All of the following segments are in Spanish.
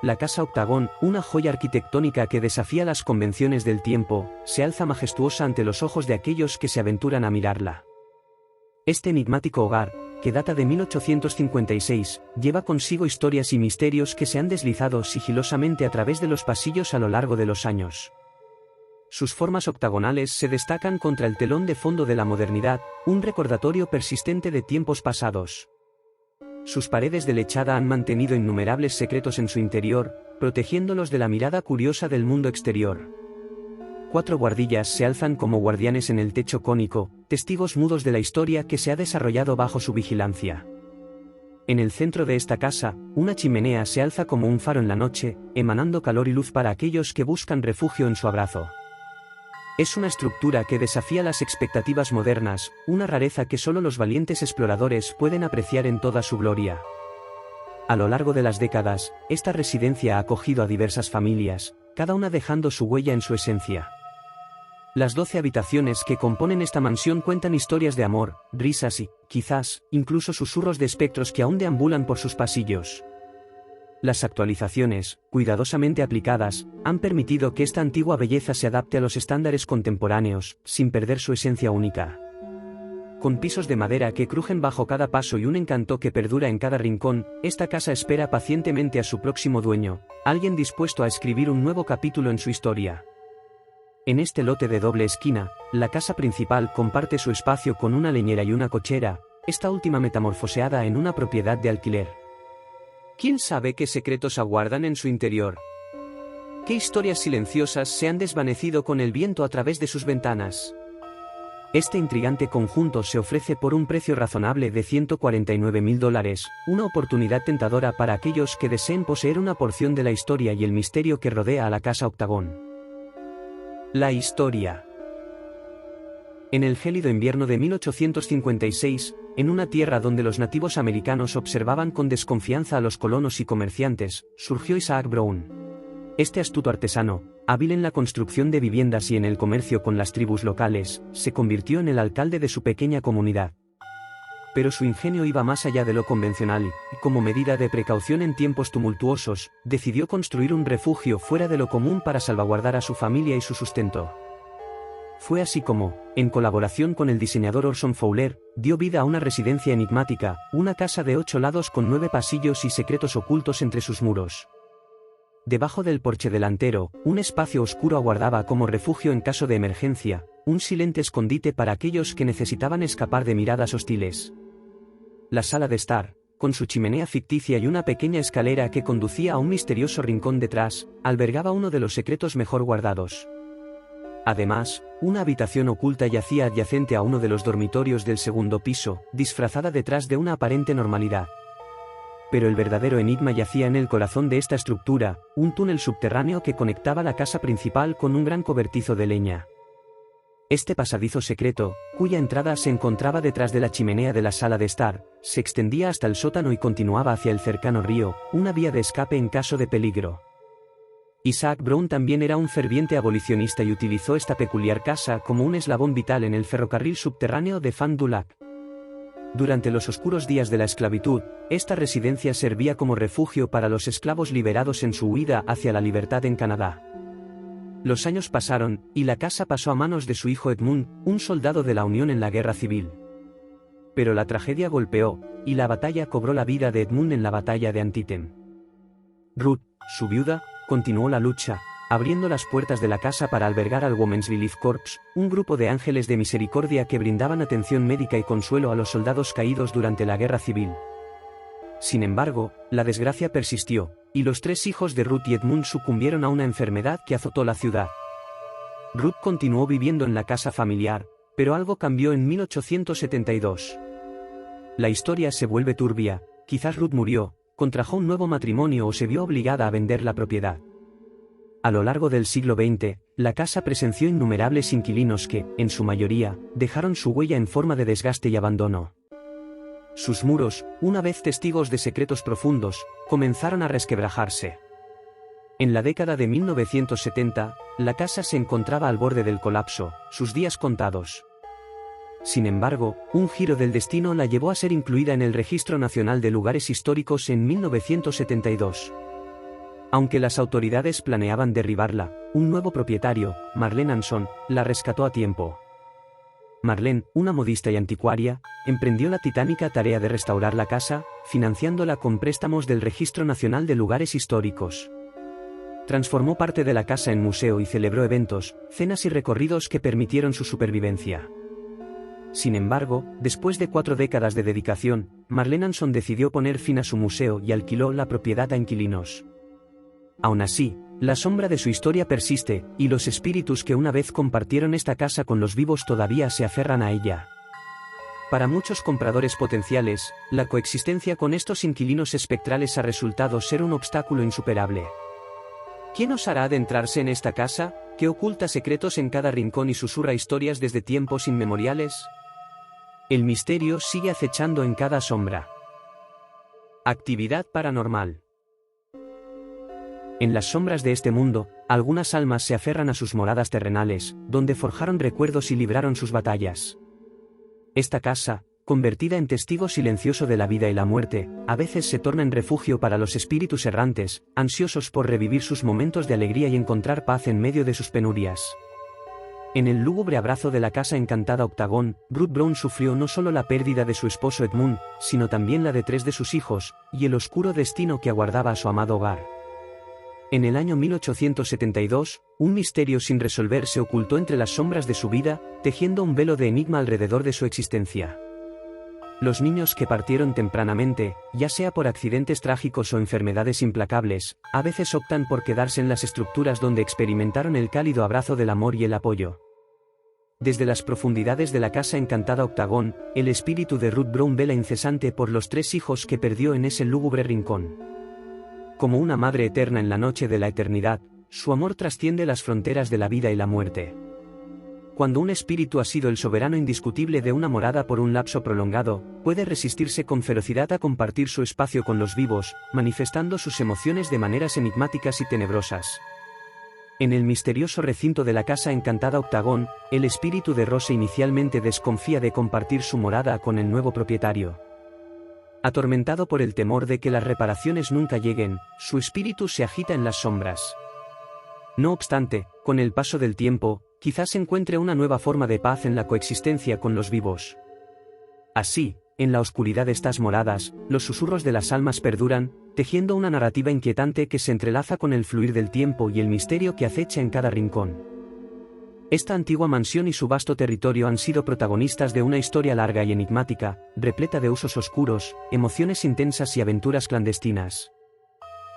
La Casa Octagón, una joya arquitectónica que desafía las convenciones del tiempo, se alza majestuosa ante los ojos de aquellos que se aventuran a mirarla. Este enigmático hogar, que data de 1856, lleva consigo historias y misterios que se han deslizado sigilosamente a través de los pasillos a lo largo de los años. Sus formas octagonales se destacan contra el telón de fondo de la modernidad, un recordatorio persistente de tiempos pasados. Sus paredes de lechada han mantenido innumerables secretos en su interior, protegiéndolos de la mirada curiosa del mundo exterior. 4 buhardillas se alzan como guardianes en el techo cónico, testigos mudos de la historia que se ha desarrollado bajo su vigilancia. En el centro de esta casa, una chimenea se alza como un faro en la noche, emanando calor y luz para aquellos que buscan refugio en su abrazo. Es una estructura que desafía las expectativas modernas, una rareza que solo los valientes exploradores pueden apreciar en toda su gloria. A lo largo de las décadas, esta residencia ha acogido a diversas familias, cada una dejando su huella en su esencia. Las 12 habitaciones que componen esta mansión cuentan historias de amor, risas y, quizás, incluso susurros de espectros que aún deambulan por sus pasillos. Las actualizaciones, cuidadosamente aplicadas, han permitido que esta antigua belleza se adapte a los estándares contemporáneos, sin perder su esencia única. Con pisos de madera que crujen bajo cada paso y un encanto que perdura en cada rincón, esta casa espera pacientemente a su próximo dueño, alguien dispuesto a escribir un nuevo capítulo en su historia. En este lote de doble esquina, la casa principal comparte su espacio con una leñera y una cochera, esta última metamorfoseada en una propiedad de alquiler. ¿Quién sabe qué secretos aguardan en su interior? ¿Qué historias silenciosas se han desvanecido con el viento a través de sus ventanas? Este intrigante conjunto se ofrece por un precio razonable de $149.000, una oportunidad tentadora para aquellos que deseen poseer una porción de la historia y el misterio que rodea a la Casa Octagón. La historia. En el gélido invierno de 1856, en una tierra donde los nativos americanos observaban con desconfianza a los colonos y comerciantes, surgió Isaac Brown. Este astuto artesano, hábil en la construcción de viviendas y en el comercio con las tribus locales, se convirtió en el alcalde de su pequeña comunidad. Pero su ingenio iba más allá de lo convencional y, como medida de precaución en tiempos tumultuosos, decidió construir un refugio fuera de lo común para salvaguardar a su familia y su sustento. Fue así como, en colaboración con el diseñador Orson Fowler, dio vida a una residencia enigmática, una casa de 8 lados con 9 pasillos y secretos ocultos entre sus muros. Debajo del porche delantero, un espacio oscuro aguardaba como refugio en caso de emergencia, un silente escondite para aquellos que necesitaban escapar de miradas hostiles. La sala de estar, con su chimenea ficticia y una pequeña escalera que conducía a un misterioso rincón detrás, albergaba uno de los secretos mejor guardados. Además, una habitación oculta yacía adyacente a uno de los dormitorios del segundo piso, disfrazada detrás de una aparente normalidad. Pero el verdadero enigma yacía en el corazón de esta estructura, un túnel subterráneo que conectaba la casa principal con un gran cobertizo de leña. Este pasadizo secreto, cuya entrada se encontraba detrás de la chimenea de la sala de estar, se extendía hasta el sótano y continuaba hacia el cercano río, una vía de escape en caso de peligro. Isaac Brown también era un ferviente abolicionista y utilizó esta peculiar casa como un eslabón vital en el ferrocarril subterráneo de Fond du Lac. Durante los oscuros días de la esclavitud, esta residencia servía como refugio para los esclavos liberados en su huida hacia la libertad en Canadá. Los años pasaron, y la casa pasó a manos de su hijo Edmund, un soldado de la Unión en la Guerra Civil. Pero la tragedia golpeó, y la batalla cobró la vida de Edmund en la batalla de Antietam. Ruth, su viuda, continuó la lucha, abriendo las puertas de la casa para albergar al Women's Relief Corps, un grupo de ángeles de misericordia que brindaban atención médica y consuelo a los soldados caídos durante la Guerra Civil. Sin embargo, la desgracia persistió, y los 3 hijos de Ruth y Edmund sucumbieron a una enfermedad que azotó la ciudad. Ruth continuó viviendo en la casa familiar, pero algo cambió en 1872. La historia se vuelve turbia, quizás Ruth murió, contrajo un nuevo matrimonio o se vio obligada a vender la propiedad. A lo largo del siglo XX, la casa presenció innumerables inquilinos que, en su mayoría, dejaron su huella en forma de desgaste y abandono. Sus muros, una vez testigos de secretos profundos, comenzaron a resquebrajarse. En la década de 1970, la casa se encontraba al borde del colapso, sus días contados. Sin embargo, un giro del destino la llevó a ser incluida en el Registro Nacional de Lugares Históricos en 1972. Aunque las autoridades planeaban derribarla, un nuevo propietario, Marlene Anson, la rescató a tiempo. Marlene, una modista y anticuaria, emprendió la titánica tarea de restaurar la casa, financiándola con préstamos del Registro Nacional de Lugares Históricos. Transformó parte de la casa en museo y celebró eventos, cenas y recorridos que permitieron su supervivencia. Sin embargo, después de 4 décadas de dedicación, Marlene Anson decidió poner fin a su museo y alquiló la propiedad a inquilinos. Aún así, la sombra de su historia persiste, y los espíritus que una vez compartieron esta casa con los vivos todavía se aferran a ella. Para muchos compradores potenciales, la coexistencia con estos inquilinos espectrales ha resultado ser un obstáculo insuperable. ¿Quién osará adentrarse en esta casa, que oculta secretos en cada rincón y susurra historias desde tiempos inmemoriales? El misterio sigue acechando en cada sombra. Actividad paranormal. En las sombras de este mundo, algunas almas se aferran a sus moradas terrenales, donde forjaron recuerdos y libraron sus batallas. Esta casa, convertida en testigo silencioso de la vida y la muerte, a veces se torna en refugio para los espíritus errantes, ansiosos por revivir sus momentos de alegría y encontrar paz en medio de sus penurias. En el lúgubre abrazo de la casa encantada Octagon, Ruth Brown sufrió no solo la pérdida de su esposo Edmund, sino también la de 3 de sus hijos, y el oscuro destino que aguardaba a su amado hogar. En el año 1872, un misterio sin resolver se ocultó entre las sombras de su vida, tejiendo un velo de enigma alrededor de su existencia. Los niños que partieron tempranamente, ya sea por accidentes trágicos o enfermedades implacables, a veces optan por quedarse en las estructuras donde experimentaron el cálido abrazo del amor y el apoyo. Desde las profundidades de la casa encantada Octagon, el espíritu de Ruth Brown vela incesante por los 3 hijos que perdió en ese lúgubre rincón. Como una madre eterna en la noche de la eternidad, su amor trasciende las fronteras de la vida y la muerte. Cuando un espíritu ha sido el soberano indiscutible de una morada por un lapso prolongado, puede resistirse con ferocidad a compartir su espacio con los vivos, manifestando sus emociones de maneras enigmáticas y tenebrosas. En el misterioso recinto de la casa encantada Octagon, el espíritu de Rose inicialmente desconfía de compartir su morada con el nuevo propietario. Atormentado por el temor de que las reparaciones nunca lleguen, su espíritu se agita en las sombras. No obstante, con el paso del tiempo, quizás encuentre una nueva forma de paz en la coexistencia con los vivos. Así, en la oscuridad de estas moradas, los susurros de las almas perduran, tejiendo una narrativa inquietante que se entrelaza con el fluir del tiempo y el misterio que acecha en cada rincón. Esta antigua mansión y su vasto territorio han sido protagonistas de una historia larga y enigmática, repleta de usos oscuros, emociones intensas y aventuras clandestinas.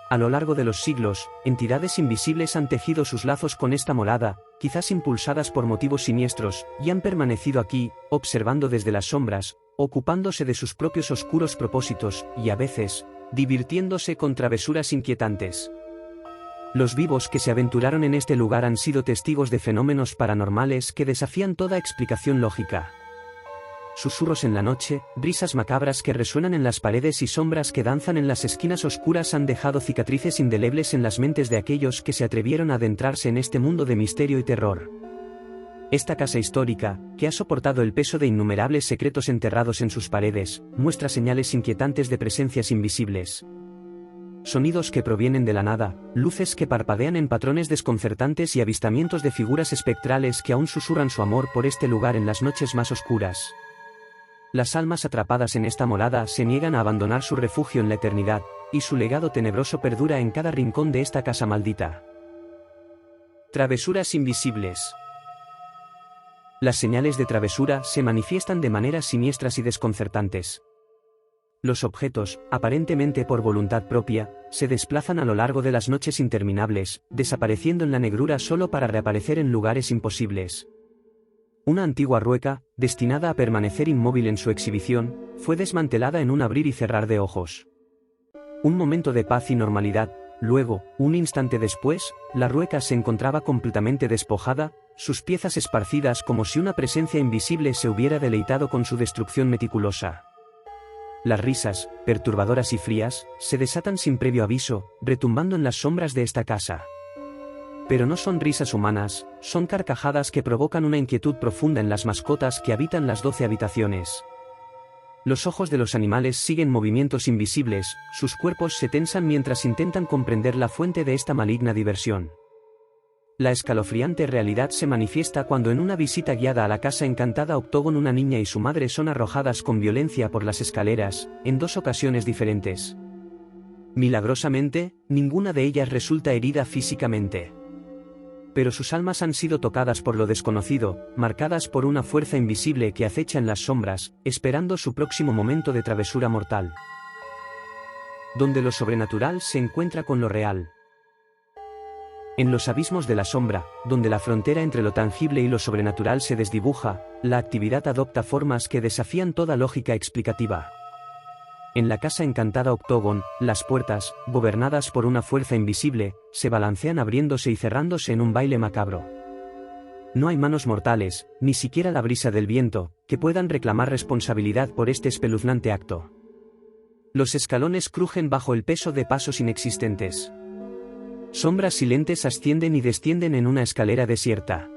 A lo largo de los siglos, entidades invisibles han tejido sus lazos con esta morada, quizás impulsadas por motivos siniestros, y han permanecido aquí, observando desde las sombras, ocupándose de sus propios oscuros propósitos, y a veces, divirtiéndose con travesuras inquietantes. Los vivos que se aventuraron en este lugar han sido testigos de fenómenos paranormales que desafían toda explicación lógica. Susurros en la noche, risas macabras que resuenan en las paredes y sombras que danzan en las esquinas oscuras han dejado cicatrices indelebles en las mentes de aquellos que se atrevieron a adentrarse en este mundo de misterio y terror. Esta casa histórica, que ha soportado el peso de innumerables secretos enterrados en sus paredes, muestra señales inquietantes de presencias invisibles. Sonidos que provienen de la nada, luces que parpadean en patrones desconcertantes y avistamientos de figuras espectrales que aún susurran su amor por este lugar en las noches más oscuras. Las almas atrapadas en esta morada se niegan a abandonar su refugio en la eternidad, y su legado tenebroso perdura en cada rincón de esta casa maldita. Travesuras invisibles. Las señales de travesura se manifiestan de maneras siniestras y desconcertantes. Los objetos, aparentemente por voluntad propia, se desplazan a lo largo de las noches interminables, desapareciendo en la negrura solo para reaparecer en lugares imposibles. Una antigua rueca, destinada a permanecer inmóvil en su exhibición, fue desmantelada en un abrir y cerrar de ojos. Un momento de paz y normalidad, luego, un instante después, la rueca se encontraba completamente despojada, sus piezas esparcidas como si una presencia invisible se hubiera deleitado con su destrucción meticulosa. Las risas, perturbadoras y frías, se desatan sin previo aviso, retumbando en las sombras de esta casa. Pero no son risas humanas, son carcajadas que provocan una inquietud profunda en las mascotas que habitan las 12 habitaciones. Los ojos de los animales siguen movimientos invisibles, sus cuerpos se tensan mientras intentan comprender la fuente de esta maligna diversión. La escalofriante realidad se manifiesta cuando en una visita guiada a la casa encantada Octógon una niña y su madre son arrojadas con violencia por las escaleras, en 2 ocasiones diferentes. Milagrosamente, ninguna de ellas resulta herida físicamente. Pero sus almas han sido tocadas por lo desconocido, marcadas por una fuerza invisible que acecha en las sombras, esperando su próximo momento de travesura mortal. Donde lo sobrenatural se encuentra con lo real. En los abismos de la sombra, donde la frontera entre lo tangible y lo sobrenatural se desdibuja, la actividad adopta formas que desafían toda lógica explicativa. En la casa encantada Octógon, las puertas, gobernadas por una fuerza invisible, se balancean abriéndose y cerrándose en un baile macabro. No hay manos mortales, ni siquiera la brisa del viento, que puedan reclamar responsabilidad por este espeluznante acto. Los escalones crujen bajo el peso de pasos inexistentes. Sombras silentes ascienden y descienden en una escalera desierta.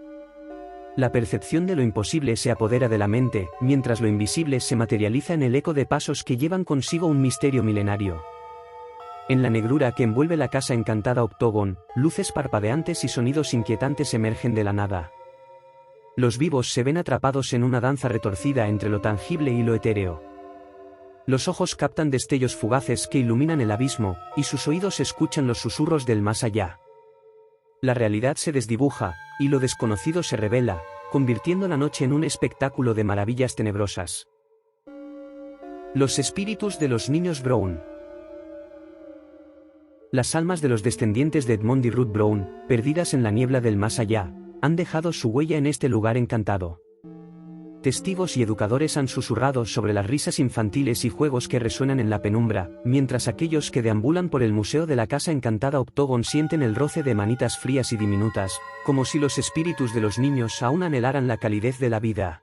La percepción de lo imposible se apodera de la mente, mientras lo invisible se materializa en el eco de pasos que llevan consigo un misterio milenario. En la negrura que envuelve la casa encantada Octógon, luces parpadeantes y sonidos inquietantes emergen de la nada. Los vivos se ven atrapados en una danza retorcida entre lo tangible y lo etéreo. Los ojos captan destellos fugaces que iluminan el abismo, y sus oídos escuchan los susurros del más allá. La realidad se desdibuja, y lo desconocido se revela, convirtiendo la noche en un espectáculo de maravillas tenebrosas. Los espíritus de los niños Brown. Las almas de los descendientes de Edmond y Ruth Brown, perdidas en la niebla del más allá, han dejado su huella en este lugar encantado. Testigos y educadores han susurrado sobre las risas infantiles y juegos que resuenan en la penumbra, mientras aquellos que deambulan por el museo de la casa encantada Octógon sienten el roce de manitas frías y diminutas, como si los espíritus de los niños aún anhelaran la calidez de la vida.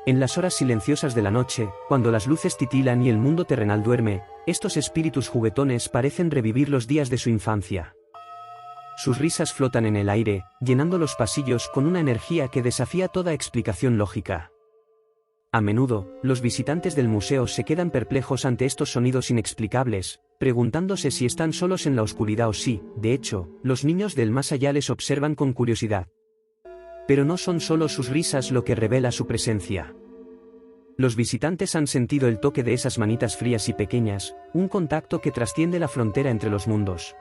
En las horas silenciosas de la noche, cuando las luces titilan y el mundo terrenal duerme, estos espíritus juguetones parecen revivir los días de su infancia. Sus risas flotan en el aire, llenando los pasillos con una energía que desafía toda explicación lógica. A menudo, los visitantes del museo se quedan perplejos ante estos sonidos inexplicables, preguntándose si están solos en la oscuridad o si, de hecho, los niños del más allá les observan con curiosidad. Pero no son solo sus risas lo que revela su presencia. Los visitantes han sentido el toque de esas manitas frías y pequeñas, un contacto que trasciende la frontera entre los mundos.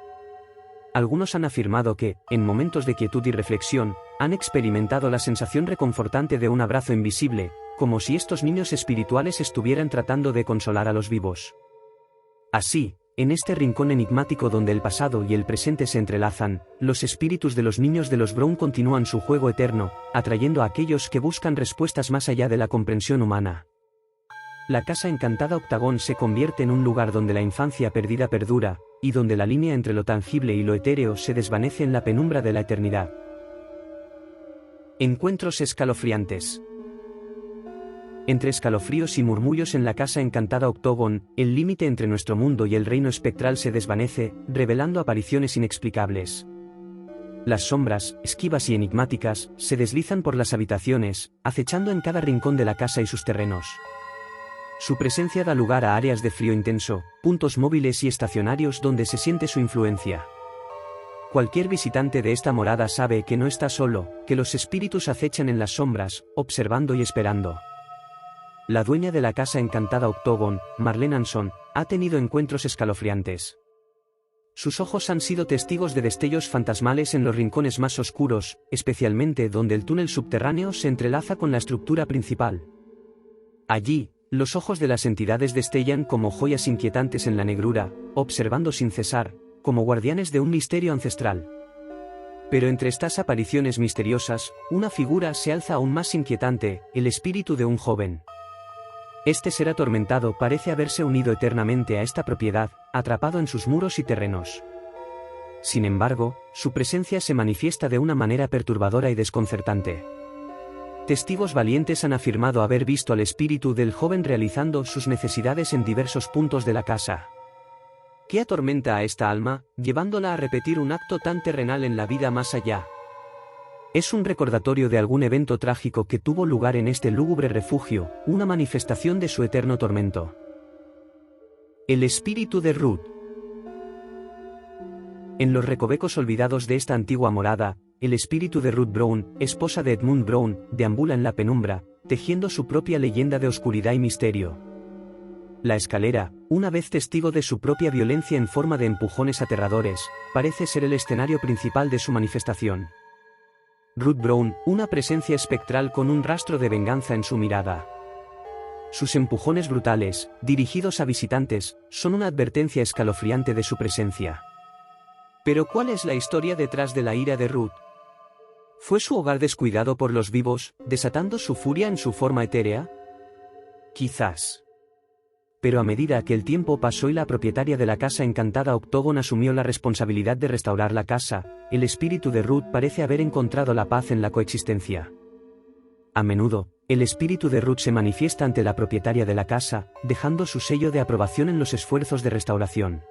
Algunos han afirmado que, en momentos de quietud y reflexión, han experimentado la sensación reconfortante de un abrazo invisible, como si estos niños espirituales estuvieran tratando de consolar a los vivos. Así, en este rincón enigmático donde el pasado y el presente se entrelazan, los espíritus de los niños de los Brown continúan su juego eterno, atrayendo a aquellos que buscan respuestas más allá de la comprensión humana. La casa encantada Octógon se convierte en un lugar donde la infancia perdida perdura, y donde la línea entre lo tangible y lo etéreo se desvanece en la penumbra de la eternidad. Encuentros escalofriantes. Entre escalofríos y murmullos en la casa encantada Octógon, el límite entre nuestro mundo y el reino espectral se desvanece, revelando apariciones inexplicables. Las sombras, esquivas y enigmáticas, se deslizan por las habitaciones, acechando en cada rincón de la casa y sus terrenos. Su presencia da lugar a áreas de frío intenso, puntos móviles y estacionarios donde se siente su influencia. Cualquier visitante de esta morada sabe que no está solo, que los espíritus acechan en las sombras, observando y esperando. La dueña de la casa encantada Octógon, Marlene Anson, ha tenido encuentros escalofriantes. Sus ojos han sido testigos de destellos fantasmales en los rincones más oscuros, especialmente donde el túnel subterráneo se entrelaza con la estructura principal. Allí, los ojos de las entidades destellan como joyas inquietantes en la negrura, observando sin cesar, como guardianes de un misterio ancestral. Pero entre estas apariciones misteriosas, una figura se alza aún más inquietante, el espíritu de un joven. Este ser atormentado parece haberse unido eternamente a esta propiedad, atrapado en sus muros y terrenos. Sin embargo, su presencia se manifiesta de una manera perturbadora y desconcertante. Testigos valientes han afirmado haber visto al espíritu del joven realizando sus necesidades en diversos puntos de la casa. ¿Qué atormenta a esta alma, llevándola a repetir un acto tan terrenal en la vida más allá? Es un recordatorio de algún evento trágico que tuvo lugar en este lúgubre refugio, una manifestación de su eterno tormento. El espíritu de Ruth. En los recovecos olvidados de esta antigua morada, el espíritu de Ruth Brown, esposa de Edmund Brown, deambula en la penumbra, tejiendo su propia leyenda de oscuridad y misterio. La escalera, una vez testigo de su propia violencia en forma de empujones aterradores, parece ser el escenario principal de su manifestación. Ruth Brown, una presencia espectral con un rastro de venganza en su mirada. Sus empujones brutales, dirigidos a visitantes, son una advertencia escalofriante de su presencia. Pero ¿cuál es la historia detrás de la ira de Ruth? ¿Fue su hogar descuidado por los vivos, desatando su furia en su forma etérea? Quizás. Pero a medida que el tiempo pasó y la propietaria de la casa encantada Octogon asumió la responsabilidad de restaurar la casa, el espíritu de Ruth parece haber encontrado la paz en la coexistencia. A menudo, el espíritu de Ruth se manifiesta ante la propietaria de la casa, dejando su sello de aprobación en los esfuerzos de restauración.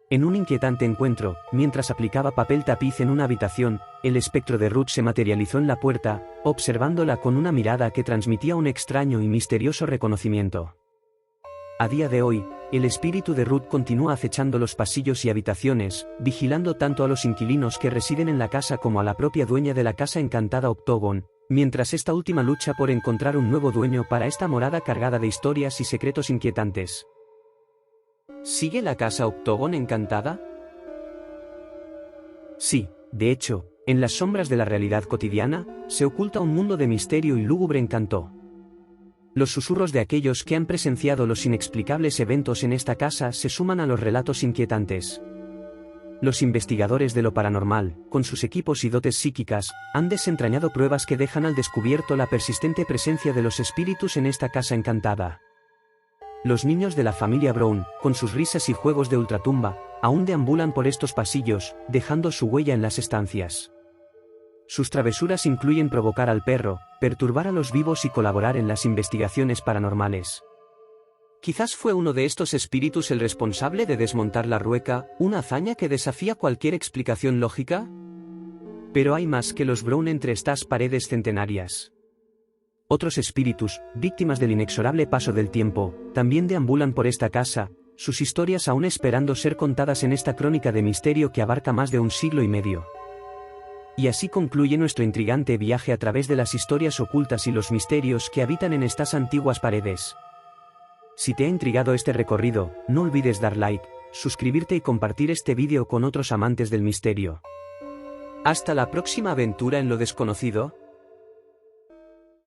En un inquietante encuentro, mientras aplicaba papel tapiz en una habitación, el espectro de Ruth se materializó en la puerta, observándola con una mirada que transmitía un extraño y misterioso reconocimiento. A día de hoy, el espíritu de Ruth continúa acechando los pasillos y habitaciones, vigilando tanto a los inquilinos que residen en la casa como a la propia dueña de la casa encantada Octogon, mientras esta última lucha por encontrar un nuevo dueño para esta morada cargada de historias y secretos inquietantes. ¿Sigue la casa Octogon encantada? Sí, de hecho, en las sombras de la realidad cotidiana, se oculta un mundo de misterio y lúgubre encanto. Los susurros de aquellos que han presenciado los inexplicables eventos en esta casa se suman a los relatos inquietantes. Los investigadores de lo paranormal, con sus equipos y dotes psíquicas, han desentrañado pruebas que dejan al descubierto la persistente presencia de los espíritus en esta casa encantada. Los niños de la familia Brown, con sus risas y juegos de ultratumba, aún deambulan por estos pasillos, dejando su huella en las estancias. Sus travesuras incluyen provocar al perro, perturbar a los vivos y colaborar en las investigaciones paranormales. Quizás fue uno de estos espíritus el responsable de desmontar la rueca, una hazaña que desafía cualquier explicación lógica. Pero hay más que los Brown entre estas paredes centenarias. Otros espíritus, víctimas del inexorable paso del tiempo, también deambulan por esta casa, sus historias aún esperando ser contadas en esta crónica de misterio que abarca más de un siglo y medio. Y así concluye nuestro intrigante viaje a través de las historias ocultas y los misterios que habitan en estas antiguas paredes. Si te ha intrigado este recorrido, no olvides dar like, suscribirte y compartir este vídeo con otros amantes del misterio. Hasta la próxima aventura en lo desconocido.